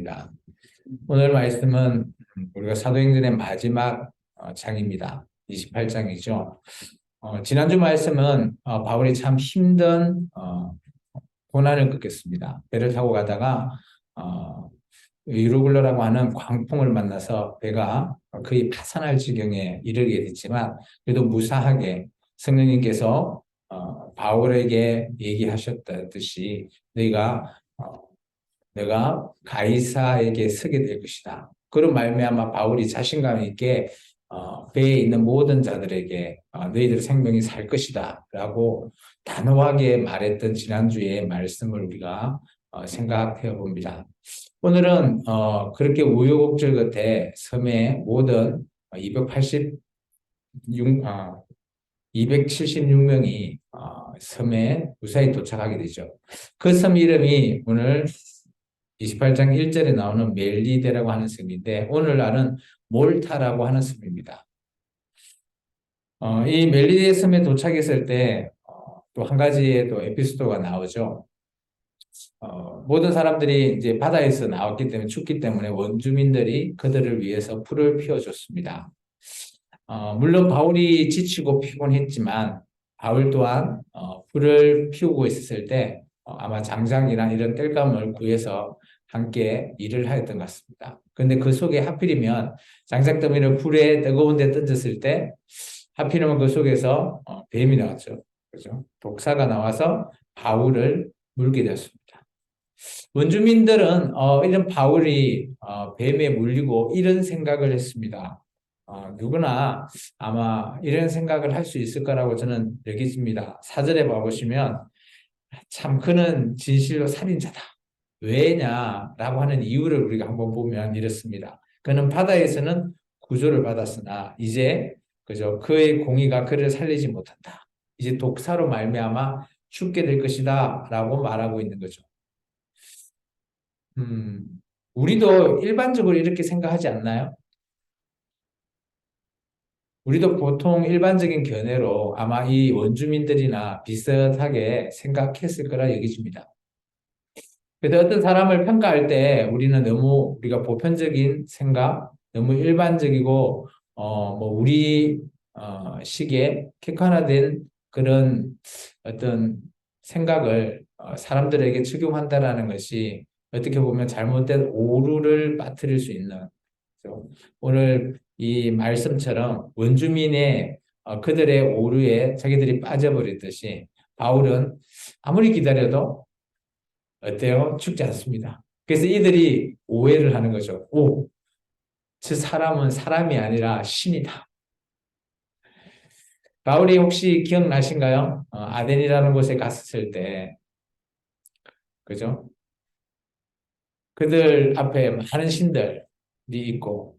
하겠습니다. 오늘 말씀은 우리가 사도행전의 마지막 장입니다. 28장이죠. 지난주 말씀은 바울이 참 힘든 고난을 겪었습니다. 배를 타고 가다가 유로글로라고 하는 광풍을 만나서 배가 거의 파산할 지경에 이르게 됐지만 그래도 무사하게 성령님께서 바울에게 얘기하셨듯이 내가 가이사에게 서게 될 것이다. 그런 말미암아 바울이 자신감 있게 배에 있는 모든 자들에게 너희들 생명이 살 것이다 라고 단호하게 말했던 지난주의 말씀을 우리가 생각해 봅니다. 오늘은 그렇게 우여곡절 끝에 섬의 모든 276명이 섬에 무사히 도착하게 되죠. 그 섬 이름이 오늘 28장 1절에 나오는 멜리데라고 하는 섬인데 오늘날은 몰타라고 하는 섬입니다. 이 멜리데 섬에 도착했을 때 또 한 가지의 또 에피소드가 나오죠. 모든 사람들이 이제 바다에서 나왔기 때문에 춥기 때문에 원주민들이 그들을 위해서 불을 피워줬습니다. 물론 바울이 지치고 피곤했지만 바울 또한 불을 피우고 있었을 때 아마 장작이나 이런 땔감을 구해서 함께 일을 하였던 것 같습니다. 그런데 그 속에 하필이면 장작더미를 불에 뜨거운 데 던졌을 때 하필이면 그 속에서 뱀이 나왔죠. 그죠? 독사가 나와서 바울을 물게 되었습니다. 원주민들은 이런 바울이 뱀에 물리고 이런 생각을 했습니다. 누구나 아마 이런 생각을 할 수 있을 거라고 저는 여기집니다. 사절에 봐보시면 참 그는 진실로 살인자다. 왜냐라고 하는 이유를 우리가 한번 보면 이렇습니다. 그는 바다에서는 구조를 받았으나 이제 그저 그의 공의가 그를 살리지 못한다. 이제 독사로 말미암아 죽게 될 것이다라고 말하고 있는 거죠. 음, 우리도 일반적으로 이렇게 생각하지 않나요? 우리도 보통 일반적인 견해로 아마 이 원주민들이나 비슷하게 생각했을 거라 여기집니다. 그래서 어떤 사람을 평가할 때 우리는 너무 우리가 보편적인 생각, 너무 일반적이고 뭐 우리 식의 객관화된 그런 어떤 생각을 사람들에게 적용한다라는 것이 어떻게 보면 잘못된 오류를 빠뜨릴 수 있는 그래서 오늘 이 말씀처럼 원주민의 그들의 오류에 자기들이 빠져버렸듯이 바울은 아무리 기다려도 어때요? 죽지 않습니다. 그래서 이들이 오해를 하는 거죠. 오, 저 사람은 사람이 아니라 신이다. 바울이 혹시 기억나신가요? 아덴이라는 곳에 갔을 때, 그죠? 그들 앞에 많은 신들이 있고,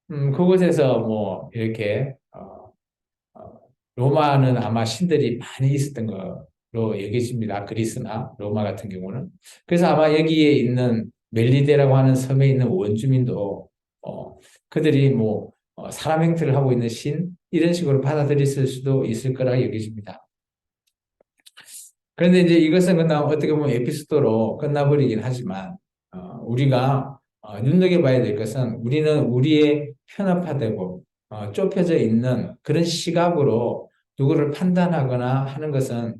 그곳에서 뭐, 이렇게, 로마는 아마 신들이 많이 있었던 거로 여겨집니다. 그리스나 로마 같은 경우는. 그래서 아마 여기에 있는 멜리데라고 하는 섬에 있는 원주민도 그들이 뭐 사람 행태를 하고 있는 신 이런 식으로 받아들였을 수도 있을 거라 여겨집니다. 그런데 이제 이것은 그냥 어떻게 보면 에피소드로 끝나버리긴 하지만 우리가 눈여겨봐야 될 것은 우리는 우리의 편협화되고 좁혀져 있는 그런 시각으로 누구를 판단하거나 하는 것은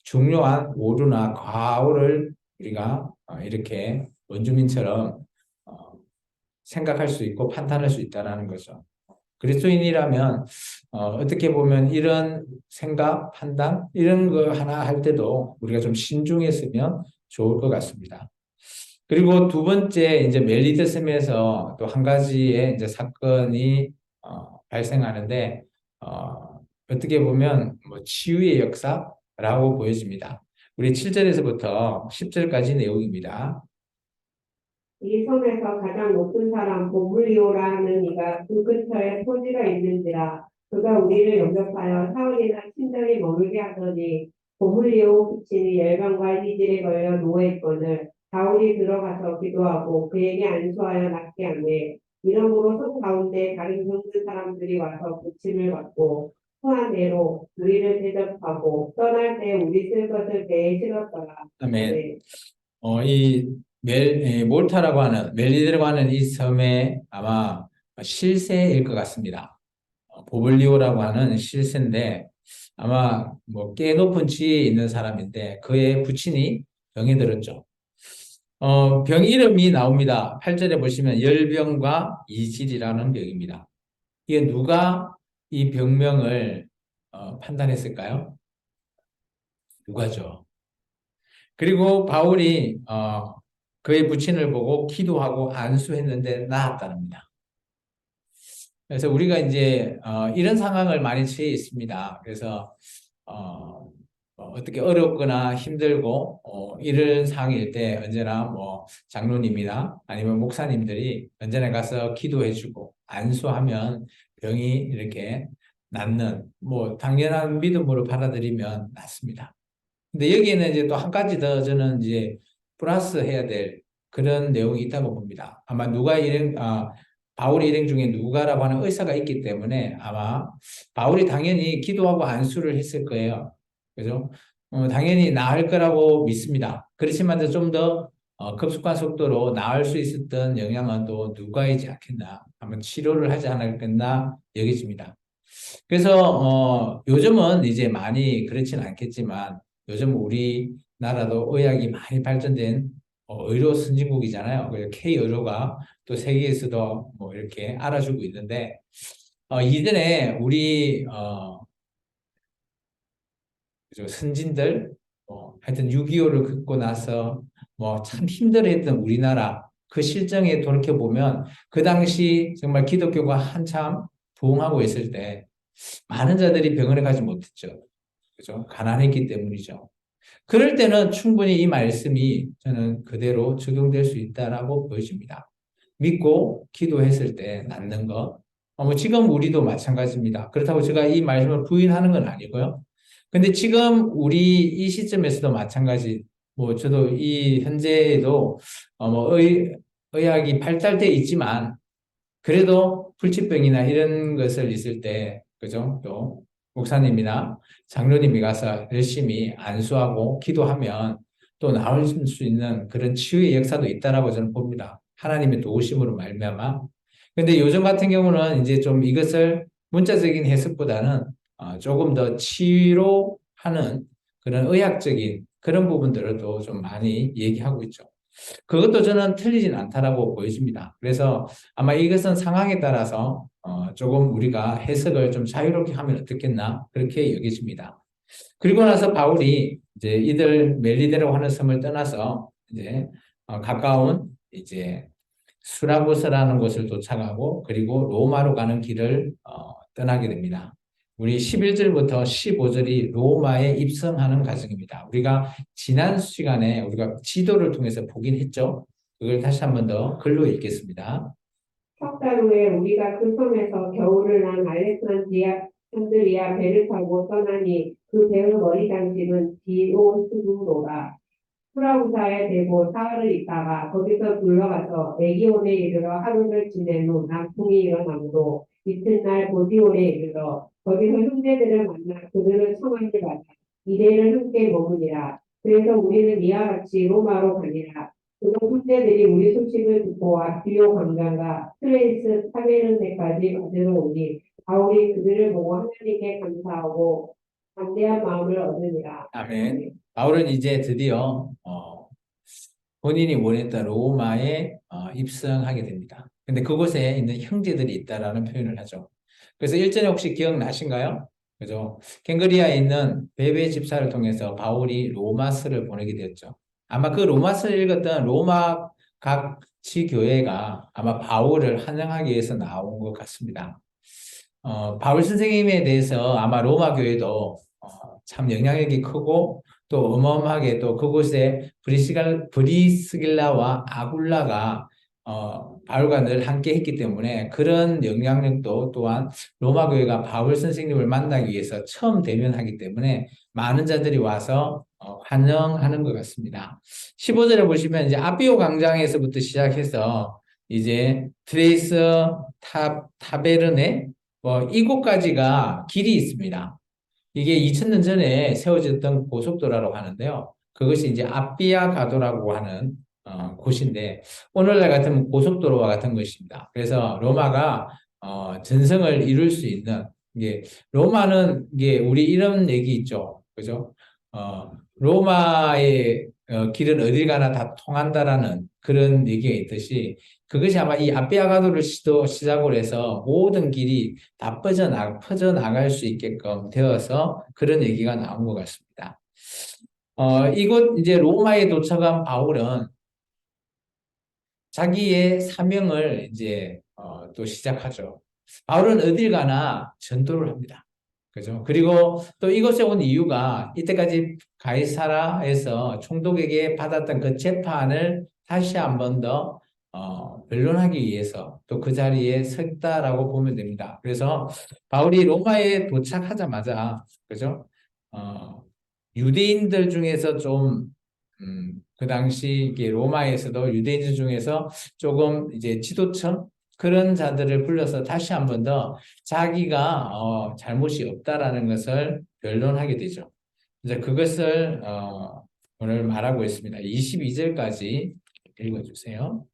중요한 오류나 과오를 우리가 이렇게 원주민처럼 생각할 수 있고 판단할 수 있다는 거죠. 그리스도인이라면 어떻게 보면 이런 생각, 판단 이런 거 하나 할 때도 우리가 좀 신중했으면 좋을 것 같습니다. 그리고 두 번째 이제 멜리드섬에서 또 한 가지의 이제 사건이 발생하는데 어떻게 보면 뭐 치유의 역사라고 보여집니다. 우리 7절에서부터 10절까지 내용입니다. 이 섬에서 가장 높은 사람 보블리오라는 이가 그 근처에 토지가 있는지라 그가 우리를 영접하여 사흘이나 친정에 머물게 하더니 보블리오 부친이 열병과 이질에 걸려 누워있거늘 바울이 들어가서 기도하고 그에게 안수하여 낫게 하매 이러므로 섬 가운데 다른 병든 사람들이 와서 부침을 받고 토한 대로 우리를 대접하고 떠날 때 우리 쓸 것을 배에 실었더라. 아멘. 네. 이 몰타라고 하는, 멜리데라고 하는 이 섬의 아마 실세일 것 같습니다. 보블리오라고 하는 실세인데 아마 뭐 꽤 높은 지위에 있는 사람인데 그의 부친이 병이 들었죠. 병 이름이 나옵니다. 8절에 보시면 열병과 이질이라는 병입니다. 이게 누가 이 병명을 판단했을까요? 누가죠? 그리고 바울이 그의 부친을 보고 기도하고 안수했는데 나았답니다. 그래서 우리가 이제 이런 상황을 많이 처해 있습니다. 그래서 어떻게 어렵거나 힘들고 이런 상황일 때 언제나 뭐 장로님이나 아니면 목사님들이 언제나 가서 기도해주고 안수하면 병이 이렇게 낫는 뭐 당연한 믿음으로 받아들이면 낫습니다. 근데 여기에는 이제 또 한 가지 더 저는 이제 플러스 해야 될 그런 내용이 있다고 봅니다. 아마 바울의 일행 중에 누가라고 하는 의사가 있기 때문에 아마 바울이 당연히 기도하고 안수를 했을 거예요. 그죠? 당연히 나을 거라고 믿습니다. 그렇지만 좀 더 급속한 속도로 나을 수 있었던 영향은 또 누가이지 않겠나. 한번 치료를 하지 않았겠나 여겨집니다. 그래서 요즘은 이제 많이 그렇지는 않겠지만 요즘 우리나라도 의학이 많이 발전된 의료 선진국이잖아요. 그래서 K-의료가 또 세계에서도 뭐 이렇게 알아주고 있는데 이전에 우리 그죠? 선진들 하여튼 6.25를 겪고 나서 뭐 참 힘들어했던 우리나라 그 실정에 돌이켜 보면 그 당시 정말 기독교가 한참 부흥하고 있을 때 많은 자들이 병원에 가지 못했죠. 그죠? 가난했기 때문이죠. 그럴 때는 충분히 이 말씀이 저는 그대로 적용될 수 있다라고 보여집니다. 믿고 기도했을 때 낫는 것. 뭐 지금 우리도 마찬가지입니다. 그렇다고 제가 이 말씀을 부인하는 건 아니고요. 근데 지금 우리 이 시점에서도 마찬가지. 뭐 저도 이 현재에도 뭐 의학이 발달돼 있지만 그래도 불치병이나 이런 것을 있을 때, 그죠? 또, 목사님이나 장로님이 가서 열심히 안수하고 기도하면 또 나을 수 있는 그런 치유의 역사도 있다라고 저는 봅니다. 하나님의 도우심으로 말미암아. 근데 요즘 같은 경우는 이제 좀 이것을 문자적인 해석보다는 조금 더 치료하는 그런 의학적인 그런 부분들도 좀 많이 얘기하고 있죠. 그것도 저는 틀리진 않다라고 보여집니다. 그래서 아마 이것은 상황에 따라서 조금 우리가 해석을 좀 자유롭게 하면 어떻겠나 그렇게 여겨집니다. 그리고 나서 바울이 이제 이들 멜리데라고 하는 섬을 떠나서 이제 가까운 이제 수라보스라는 곳을 도착하고 그리고 로마로 가는 길을 떠나게 됩니다. 우리 11절부터 15절이 로마에 입성하는 과정입니다. 우리가 지난 시간에 우리가 지도를 통해서 보긴 했죠. 그걸 다시 한 번 더 글로 읽겠습니다. 석 달 후에 우리가 그 섬에서 겨울을 난 알렉산드리아 배를 타고 떠나니 그 배의 머리 장식은 디오스구로라. 프라우사에 대고 사흘을 있다가 거기서 둘러가서 레기온에 이르러 하루를 지낸 후 남풍이 일어나므로 이튿날 보디온에 이르러 거기서 형제들을 만나 그들을 청하게 받아 이래를 함께 머무니라. 그래서 우리는 이와 같이 로마로 가니라. 그동 형제들이 우리 소식을 듣고 아비오 광장과 트레이스 타베르네까지 받으러 오니 바울이 그들을 보고 하나님께 감사하고 담대한 마음을 얻으니라. 아멘. 바울은 이제 드디어 본인이 원했던 로마에 입성하게 됩니다. 근데 그곳에 있는 형제들이 있다라는 표현을 하죠. 그래서 일전에 혹시 기억나신가요? 그죠? 갱그리아에 있는 베베 집사를 통해서 바울이 로마서를 보내게 되었죠. 아마 그 로마서를 읽었던 로마 각 지교회가 아마 바울을 환영하기 위해서 나온 것 같습니다. 바울 선생님에 대해서 아마 로마 교회도 참 영향력이 크고 또 어마어마하게 또 그곳에 브리스길라와 아굴라가 바울과 늘 함께 했기 때문에 그런 영향력도 또한 로마 교회가 바울 선생님을 만나기 위해서 처음 대면하기 때문에 많은 자들이 와서 환영하는 것 같습니다. 15절에 보시면 이제 아비오 광장에서부터 시작해서 이제 트레이스 타베르네 이곳까지가 길이 있습니다. 이게 2000년 전에 세워졌던 고속도로라고 하는데요. 그것이 이제 아비아 가도라고 하는 곳인데 오늘날 같으면 고속도로와 같은 것입니다. 그래서 로마가 전성을 이룰 수 있는 이게 로마는 이게 우리 이런 얘기 있죠, 그죠? 로마의 길은 어딜 가나 다 통한다라는 그런 얘기가 있듯이 그것이 아마 이 아비아가도를 시작으로 해서 모든 길이 다 퍼져나갈 수 있게끔 되어서 그런 얘기가 나온 것 같습니다. 이곳 이제 로마에 도착한 바울은 자기의 사명을 이제 또 시작하죠. 바울은 어딜 가나 전도를 합니다. 그죠? 그리고 또 이곳에 온 이유가 이때까지 가이사라에서 총독에게 받았던 그 재판을 다시 한 번 더 변론하기 위해서 또 그 자리에 섰다라고 보면 됩니다. 그래서 바울이 로마에 도착하자마자 그죠? 어, 유대인들 중에서 좀 그 당시 이게 로마에서도 유대인들 중에서 조금 이제 지도층 그런 자들을 불러서 다시 한 번 더 자기가 잘못이 없다라는 것을 변론하게 되죠. 이제 그것을 오늘 말하고 있습니다. 22절까지 읽어주세요.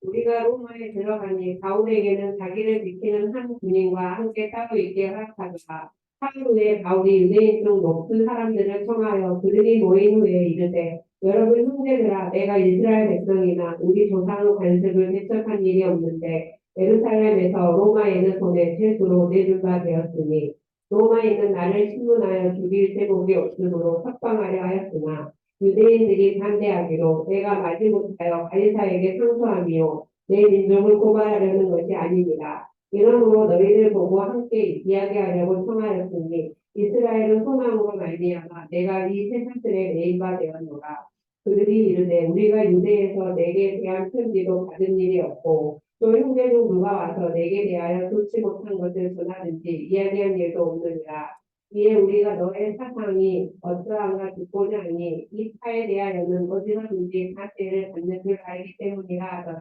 우리가 로마에 들어가니 바울에게는 자기를 지키는 한 군인과 함께 따로 있게 허락하더라. 하루 후에 바울이 유대인 중 높은 사람들을 청하여 그들이 모인 후에 이르되 여러분 형제들아 내가 이스라엘 백성이나 우리 조상의 관습을 배척한 일이 없는데 예루살렘에서 로마에는 손에 최수로 내줄바 되었으니 로마에 있는 나를 신문하여 죽일 제목이 없으므로 석방하려 하였으나 유대인들이 반대하기로 내가 마지못하여 가이사에게 상소함이요 내 민족을 고발하려는 것이 아닙니다. 이러므로 너희를 보고 함께 이야기하려고 청하였으니 이스라엘은 소망으로 말미암아 내가 이 세상들의 메인바 되었노라. 그들이 이르되 우리가 유대에서 내게 대한 편지도 받은 일이 없고 또 형제 중 누가 와서 내게 대하여 좋지 못한 것을 전하든지 이야기한 일도 없느니라. 이에 우리가 너의 사상이 어떠한가 듣고자 하니 이 파에 대하여는 어디서든지 가세를 받는 줄 알기 때문이라 하더라.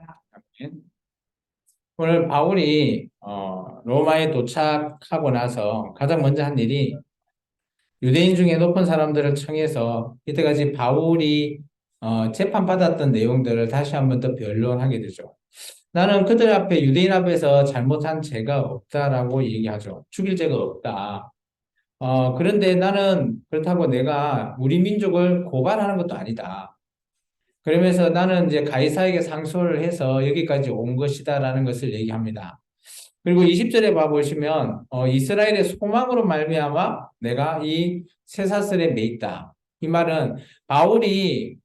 오늘 바울이 로마에 도착하고 나서 가장 먼저 한 일이 유대인 중에 높은 사람들을 청해서 이때까지 바울이 재판받았던 내용들을 다시 한 번 더 변론하게 되죠. 나는 그들 앞에 유대인 앞에서 잘못한 죄가 없다라고 얘기하죠. 죽일 죄가 없다. 그런데 나는 그렇다고 내가 우리 민족을 고발하는 것도 아니다. 그러면서 나는 이제 가이사에게 상소를 해서 여기까지 온 것이다라는 것을 얘기합니다. 그리고 20절에 봐보시면 이스라엘의 소망으로 말미암아 내가 이 쇠사슬에 매 있다. 이 말은 바울이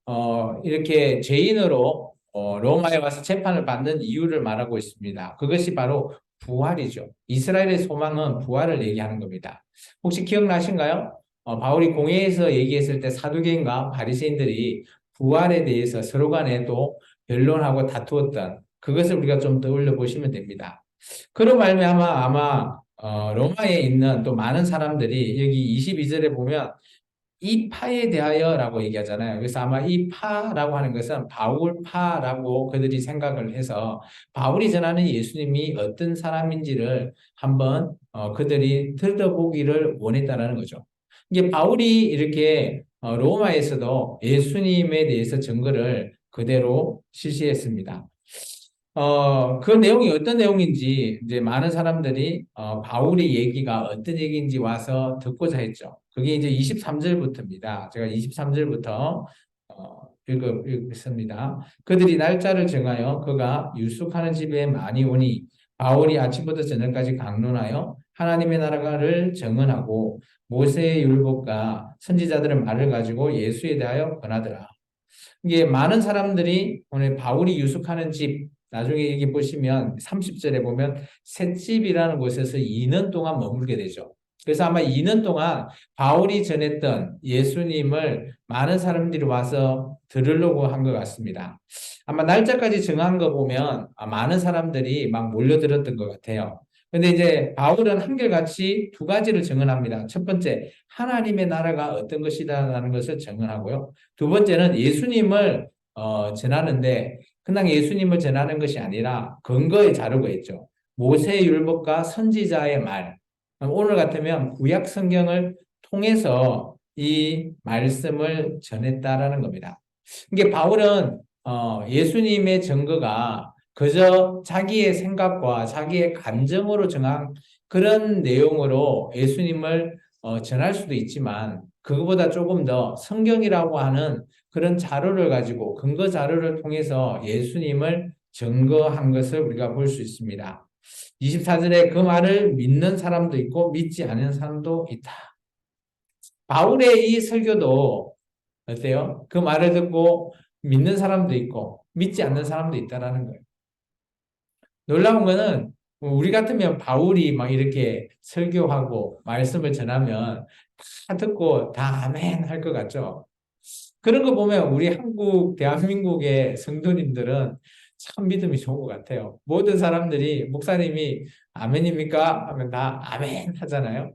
이렇게 죄인으로 로마에 와서 재판을 받는 이유를 말하고 있습니다. 그것이 바로 부활이죠. 이스라엘의 소망은 부활을 얘기하는 겁니다. 혹시 기억나신가요? 바울이 공회에서 얘기했을 때 사두개인과 바리새인들이 부활에 대해서 서로 간에 또 변론하고 다투었던 그것을 우리가 좀 떠올려 보시면 됩니다. 그로 말미암아 아마 로마에 있는 또 많은 사람들이 여기 22절에 보면 이 파에 대하여라고 얘기하잖아요. 그래서 아마 이 파라고 하는 것은 바울파라고 그들이 생각을 해서 바울이 전하는 예수님이 어떤 사람인지를 한번 그들이 들어보기를 원했다라는 거죠. 이게 바울이 이렇게 로마에서도 예수님에 대해서 증거를 그대로 실시했습니다. 그 내용이 어떤 내용인지 이제 많은 사람들이 바울의 얘기가 어떤 얘기인지 와서 듣고자 했죠. 그게 이제 23절부터입니다. 제가 23절부터 읽습니다. 그들이 날짜를 정하여 그가 유숙하는 집에 많이 오니 바울이 아침부터 저녁까지 강론하여 하나님의 나라를 정언하고 모세의 율법과 선지자들의 말을 가지고 예수에 대하여 권하더라. 이게 많은 사람들이 오늘 바울이 유숙하는 집 나중에 여기 보시면 30절에 보면 셋집이라는 곳에서 2년 동안 머물게 되죠. 그래서 아마 2년 동안 바울이 전했던 예수님을 많은 사람들이 와서 들으려고 한 것 같습니다. 아마 날짜까지 정한 거 보면 많은 사람들이 막 몰려들었던 것 같아요. 근데 이제 바울은 한결같이 두 가지를 증언합니다. 첫 번째, 하나님의 나라가 어떤 것이다라는 것을 증언하고요. 두 번째는 예수님을 전하는데 그냥 예수님을 전하는 것이 아니라 근거의 자료가 있죠. 모세의 율법과 선지자의 말. 오늘 같으면 구약 성경을 통해서 이 말씀을 전했다라는 겁니다. 이게 바울은 예수님의 증거가 그저 자기의 생각과 자기의 감정으로 정한 그런 내용으로 예수님을 전할 수도 있지만 그거보다 조금 더 성경이라고 하는 그런 자료를 가지고 근거 자료를 통해서 예수님을 증거한 것을 우리가 볼 수 있습니다. 24절에 그 말을 믿는 사람도 있고 믿지 않는 사람도 있다. 바울의 이 설교도 어때요? 그 말을 듣고 믿는 사람도 있고 믿지 않는 사람도 있다라는 거예요. 놀라운 거는 우리 같으면 바울이 막 이렇게 설교하고 말씀을 전하면 다 듣고 다 아멘 할 것 같죠? 그런 거 보면 우리 한국, 대한민국의 성도님들은 참 믿음이 좋은 것 같아요. 모든 사람들이 목사님이 아멘입니까? 하면 다 아멘 하잖아요.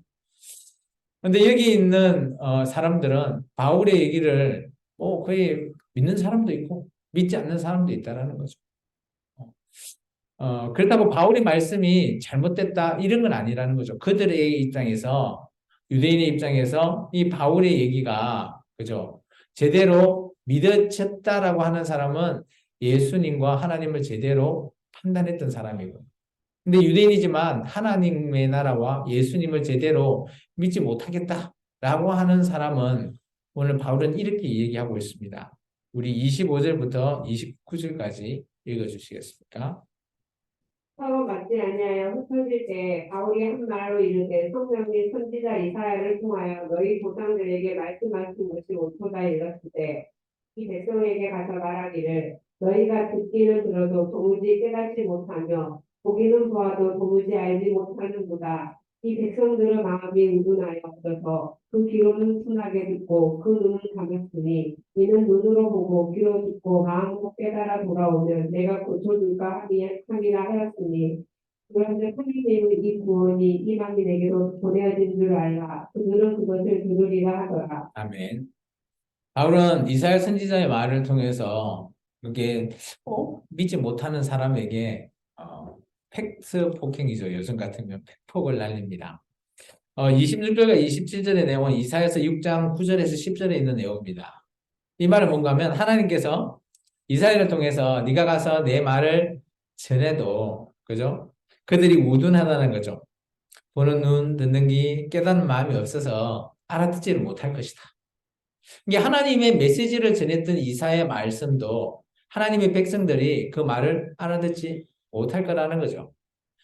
근데 여기 있는 사람들은 바울의 얘기를 거의 믿는 사람도 있고 믿지 않는 사람도 있다라는 거죠. 그렇다고 바울의 말씀이 잘못됐다 이런 건 아니라는 거죠. 그들의 입장에서 유대인의 입장에서 이 바울의 얘기가 그죠? 제대로 믿어졌다라고 하는 사람은 예수님과 하나님을 제대로 판단했던 사람이고 근데 유대인이지만 하나님의 나라와 예수님을 제대로 믿지 못하겠다라고 하는 사람은 오늘 바울은 이렇게 얘기하고 있습니다. 우리 25절부터 29절까지 읽어주시겠습니까? 서로 맞지 아니하여 흩어질 때 바울이 한 말로 이르되 성령이 선지자 이사야를 통하여 너희 조상들에게 말씀하신 것이 옳도다 이르시되 이 백성에게 가서 말하기를 너희가 듣기는 들어도 도무지 깨닫지 못하며 보기는 보아도 도무지 알지 못하는구나. 이 백성들의 마음이 우둔하여 없어서 그 귀로는 순하게 듣고 그 눈은 감았으니 이는 눈으로 보고 귀로 듣고 마음으로 깨달아 돌아오면 내가 고쳐줄까 함이라 하였으니 그런데 하나님의 이 구원이 이방인에게로 보내어진 줄 알라. 그들은 그것을 들으리라 하더라. 아멘. 바울은 이사야 선지자의 말을 통해서 그게 믿지 못하는 사람에게 팩스 폭행이죠. 요즘 같으면 팩폭을 날립니다. 26절과 27절의 내용은 이사야서 6장 9절에서 10절에 있는 내용입니다. 이 말은 뭔가 하면 하나님께서 이사야를 통해서 네가 가서 내 말을 전해도 그죠? 그들이 우둔하다는 거죠. 보는 눈, 듣는 귀, 깨닫는 마음이 없어서 알아듣지를 못할 것이다. 이게 하나님의 메시지를 전했던 이사야의 말씀도 하나님의 백성들이 그 말을 알아듣지 못할 거라는 거죠.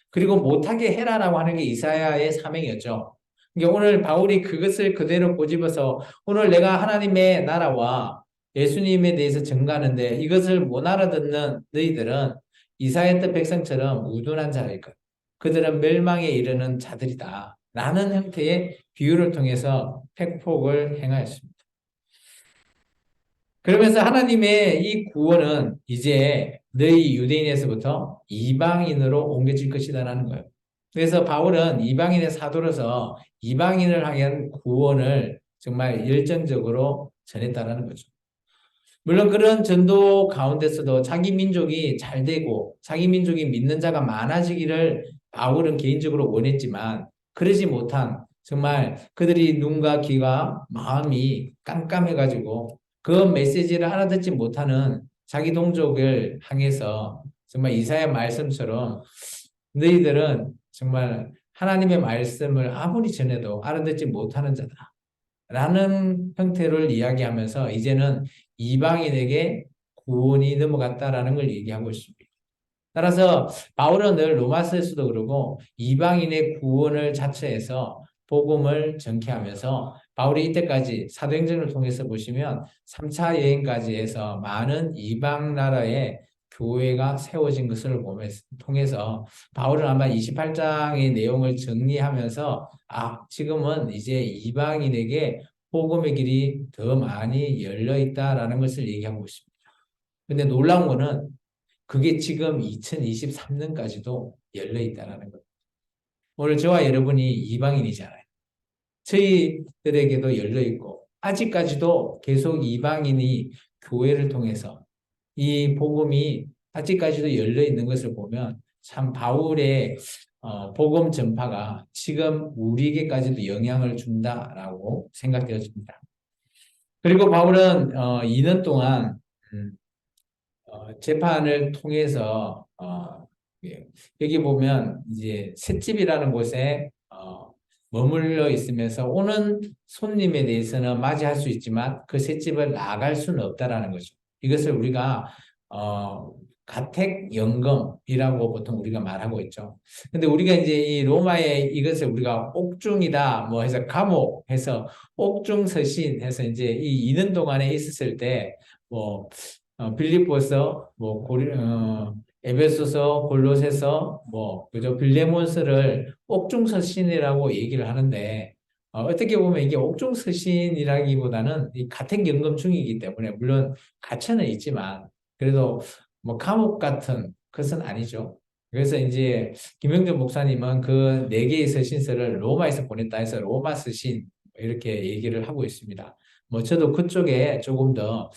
그리고 못하게 해라라고 하는 게 이사야의 사명이었죠. 그러니까 오늘 바울이 그것을 그대로 꼬집어서 오늘 내가 하나님의 나라와 예수님에 대해서 증가하는데 이것을 못 알아듣는 너희들은 이사야 때 백성처럼 우둔한 자일 것. 그들은 멸망에 이르는 자들이다. 라는 형태의 비유를 통해서 팩폭을 행하였습니다. 그러면서 하나님의 이 구원은 이제 너희 유대인에서부터 이방인으로 옮겨질 것이다라는 거예요. 그래서 바울은 이방인의 사도로서 이방인을 향한 구원을 정말 열정적으로 전했다라는 거죠. 물론 그런 전도 가운데서도 자기 민족이 잘 되고 자기 민족이 믿는 자가 많아지기를 바울은 개인적으로 원했지만 그러지 못한 정말 그들이 눈과 귀가 마음이 깜깜해가지고 그 메시지를 알아듣지 못하는 자기 동족을 향해서 정말 이사야 말씀처럼 너희들은 정말 하나님의 말씀을 아무리 전해도 알아듣지 못하는 자다. 라는 형태를 이야기하면서 이제는 이방인에게 구원이 넘어갔다라는 걸 얘기하고 있습니다. 따라서 바울은 늘 로마서에서도 그러고 이방인의 구원을 자처해서 복음을 전케하면서 바울이 이때까지 사도행전을 통해서 보시면 3차 여행까지 해서 많은 이방 나라의 교회가 세워진 것을 통해서 바울은 아마 28장의 내용을 정리하면서 지금은 이제 이방인에게 복음의 길이 더 많이 열려 있다라는 것을 얘기하고 있습니다. 근데 놀라운 거는 그게 지금 2023년까지도 열려 있다는 거예요. 오늘 저와 여러분이 이방인이잖아요. 저희들에게도 열려 있고 아직까지도 계속 이방인이 교회를 통해서 이 복음이 아직까지도 열려 있는 것을 보면 참 바울의 복음 전파가 지금 우리에게까지도 영향을 준다라고 생각되어집니다. 그리고 바울은 2년 동안 재판을 통해서 예, 여기 보면 이제 셋집이라는 곳에 머물러 있으면서 오는 손님에 대해서는 맞이할 수 있지만 그 셋집을 나갈 수는 없다라는 거죠. 이것을 우리가 가택연금이라고 보통 우리가 말하고 있죠. 근데 우리가 이제 이 로마의 이것을 우리가 옥중이다 뭐 해서 감옥해서 옥중서신 해서 이제 이 이는 동안에 있었을 때뭐 빌립보서, 에베소서, 골로새서, 그죠? 빌레몬서를 옥중서신이라고 얘기를 하는데, 어떻게 보면 이게 옥중서신이라기보다는 이 가택연금 중이기 때문에, 물론 갇혀는 있지만, 그래도 뭐 감옥 같은 것은 아니죠. 그래서 이제 김영준 목사님은 그 네 개의 서신서를 로마에서 보냈다 해서 로마 서신 이렇게 얘기를 하고 있습니다. 뭐 저도 그쪽에 조금 더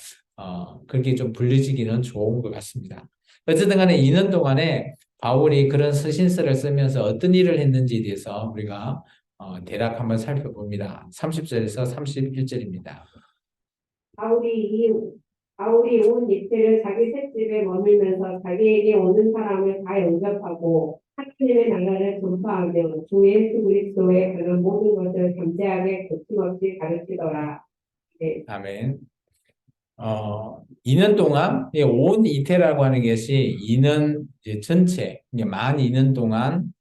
그렇게 좀 불리지기는 좋은 것 같습니다. 어쨌든 간에 2년 동안에 바울이 그런 서신서를 쓰면서 어떤 일을 했는지에 대해서 우리가 대략 한번 살펴봅니다. 30절에서 31절입니다. 바울이 이 바울이 온 이틀을 자기 셋집에 머물면서 자기에게 오는 사람을 다 영접하고 하나님의 나라를 전파하며 주 예수 그리스도에 관한 모든 것을 잠재하게 거침없이 가르치더라. 네. 아멘. 2년 동안, 온 이태라고 하는 것이 2년 전체, 만 2년 동안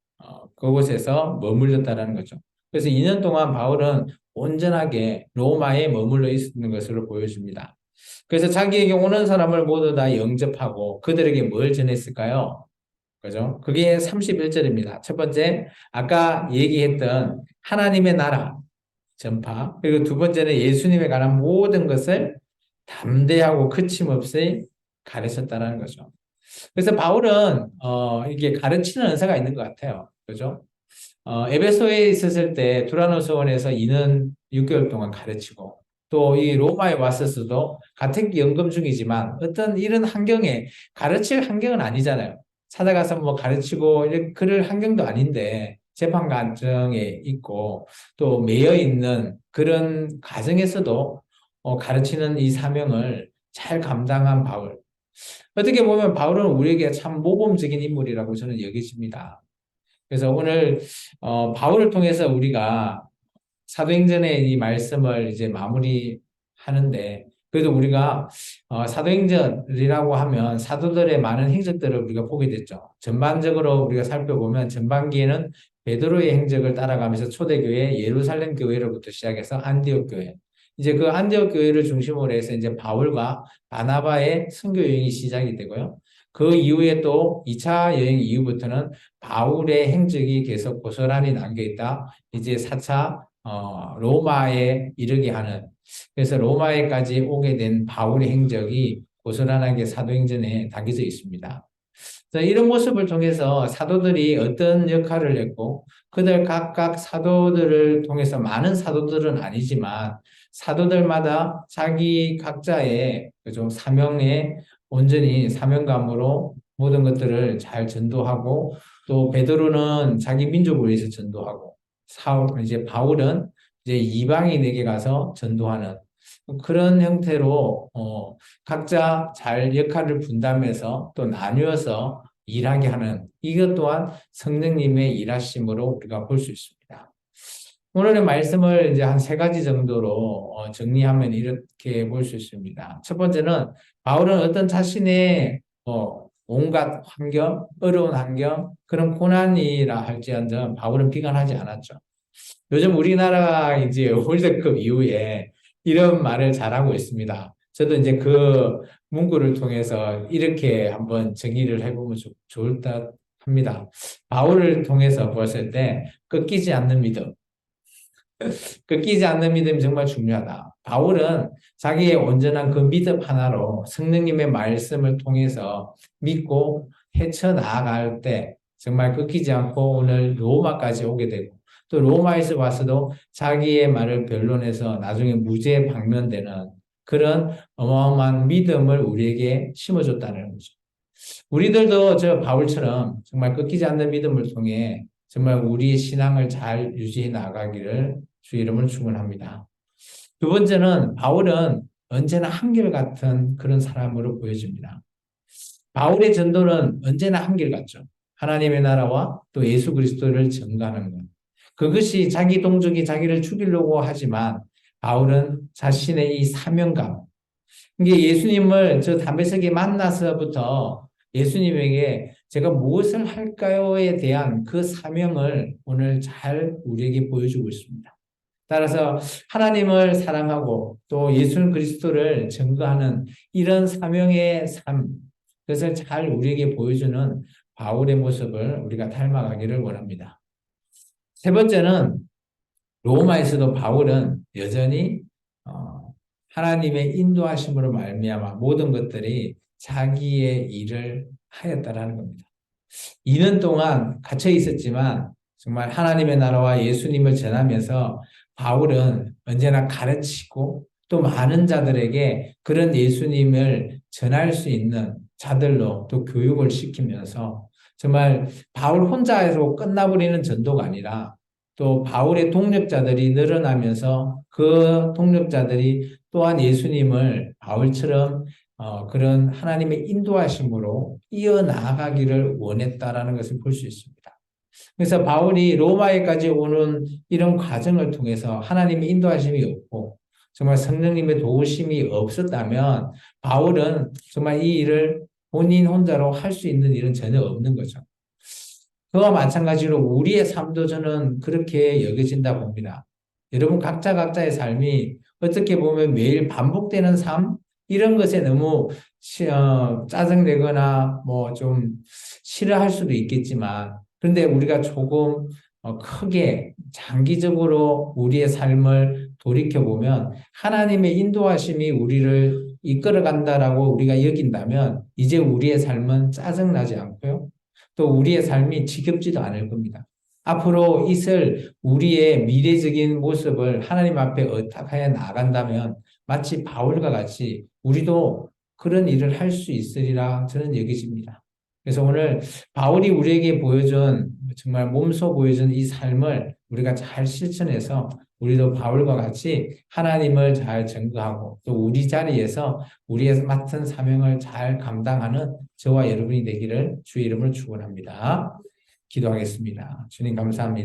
그곳에서 머물렀다라는 거죠. 그래서 2년 동안 바울은 온전하게 로마에 머물러 있는 것으로 보여집니다. 그래서 자기에게 오는 사람을 모두 다 영접하고 그들에게 뭘 전했을까요? 그죠? 그게 31절입니다. 첫 번째, 아까 얘기했던 하나님의 나라 전파, 그리고 두 번째는 예수님에 관한 모든 것을 담대하고 거침없이 가르쳤다는 거죠. 그래서 바울은 이게 가르치는 은사가 있는 것 같아요. 그죠? 에베소에 있었을 때 두라노스원에서 2년 6개월 동안 가르치고 또 이 로마에 왔었어도 같은 연금 중이지만 어떤 이런 환경에 가르칠 환경은 아니잖아요. 찾아가서 뭐 가르치고 그럴 환경도 아닌데 재판 과정에 있고 또 매여 있는 그런 과정에서도 가르치는 이 사명을 잘 감당한 바울. 어떻게 보면 바울은 우리에게 참 모범적인 인물이라고 저는 여기집니다. 그래서 오늘 바울을 통해서 우리가 사도행전의 이 말씀을 이제 마무리하는데 그래도 우리가 사도행전이라고 하면 사도들의 많은 행적들을 우리가 보게 됐죠. 전반적으로 우리가 살펴보면 전반기에는 베드로의 행적을 따라가면서 초대교회 예루살렘 교회로부터 시작해서 안디옥 교회 이제 그 안디옥 교회를 중심으로 해서 이제 바울과 바나바의 선교 여행이 시작이 되고요. 그 이후에 또 2차 여행 이후부터는 바울의 행적이 계속 고스란히 남겨 있다. 이제 4차 로마에 이르게 하는 그래서 로마에까지 오게 된 바울의 행적이 고스란하게 사도행전에 담겨져 있습니다. 이런 모습을 통해서 사도들이 어떤 역할을 했고 그들 각각 사도들을 통해서 많은 사도들은 아니지만 사도들마다 자기 각자의 좀 사명에 온전히 사명감으로 모든 것들을 잘 전도하고 또 베드로는 자기 민족을 위해서 전도하고 이제 바울은 이제 이방인에게 가서 전도하는 그런 형태로 각자 잘 역할을 분담해서 또 나누어서 일하게 하는 이것 또한 성령님의 일하심으로 우리가 볼 수 있습니다. 오늘의 말씀을 이제 한 세 가지 정도로 정리하면 이렇게 볼 수 있습니다. 첫 번째는 바울은 어떤 자신의 온갖 환경, 어려운 환경, 그런 고난이라 할지언정 바울은 비관하지 않았죠. 요즘 우리나라가 이제 월드컵 이후에 이런 말을 잘하고 있습니다. 저도 이제 그 문구를 통해서 이렇게 한번 정의를 해보면 좋을 듯 합니다. 바울을 통해서 보았을 때 꺾이지 않는 믿음. 꺾이지 않는 믿음이 정말 중요하다. 바울은 자기의 온전한 그 믿음 하나로 성령님의 말씀을 통해서 믿고 헤쳐나갈 때 정말 꺾이지 않고 오늘 로마까지 오게 되고 또 로마에서 와서도 자기의 말을 변론해서 나중에 무죄에 방면되는 그런 어마어마한 믿음을 우리에게 심어줬다는 거죠. 우리들도 저 바울처럼 정말 꺾이지 않는 믿음을 통해 정말 우리의 신앙을 잘 유지해 나가기를 주 이름으로 축원합니다. 두 번째는 바울은 언제나 한결같은 그런 사람으로 보여집니다. 바울의 전도는 언제나 한결같죠. 하나님의 나라와 또 예수 그리스도를 전가하는 것. 그것이 자기 동족이 자기를 죽이려고 하지만 바울은 자신의 이 사명감, 이게 예수님을 저 담에색에 만나서부터 예수님에게 제가 무엇을 할까요에 대한 그 사명을 오늘 잘 우리에게 보여주고 있습니다. 따라서 하나님을 사랑하고 또 예수 그리스도를 증거하는 이런 사명의 삶, 그것을 잘 우리에게 보여주는 바울의 모습을 우리가 닮아가기를 원합니다. 세 번째는 로마에서도 바울은 여전히 하나님의 인도하심으로 말미암아 모든 것들이 자기의 일을 하였다라는 겁니다. 2년 동안 갇혀 있었지만 정말 하나님의 나라와 예수님을 전하면서 바울은 언제나 가르치고 또 많은 자들에게 그런 예수님을 전할 수 있는 자들로 또 교육을 시키면서 정말 바울 혼자로 끝나버리는 전도가 아니라 또 바울의 동력자들이 늘어나면서 그 동력자들이 또한 예수님을 바울처럼 그런 하나님의 인도하심으로 이어나가기를 원했다라는 것을 볼 수 있습니다. 그래서 바울이 로마에까지 오는 이런 과정을 통해서 하나님의 인도하심이 없고 정말 성령님의 도우심이 없었다면 바울은 정말 이 일을 본인 혼자로 할 수 있는 일은 전혀 없는 거죠. 그와 마찬가지로 우리의 삶도 저는 그렇게 여겨진다 봅니다. 여러분 각자의 삶이 어떻게 보면 매일 반복되는 삶 이런 것에 너무 짜증내거나 뭐 좀 싫어할 수도 있겠지만 그런데 우리가 조금 크게 장기적으로 우리의 삶을 돌이켜보면 하나님의 인도하심이 우리를 이끌어간다라고 우리가 여긴다면 이제 우리의 삶은 짜증나지 않고요. 또 우리의 삶이 지겹지도 않을 겁니다. 앞으로 있을 우리의 미래적인 모습을 하나님 앞에 의탁하여 나간다면 마치 바울과 같이 우리도 그런 일을 할 수 있으리라 저는 여기집니다. 그래서 오늘 바울이 우리에게 보여준 정말 몸소 보여준 이 삶을 우리가 잘 실천해서 우리도 바울과 같이 하나님을 잘 증거하고 또 우리 자리에서 우리의 맡은 사명을 잘 감당하는 저와 여러분이 되기를 주의 이름으로 축원합니다. 기도하겠습니다. 주님 감사합니다.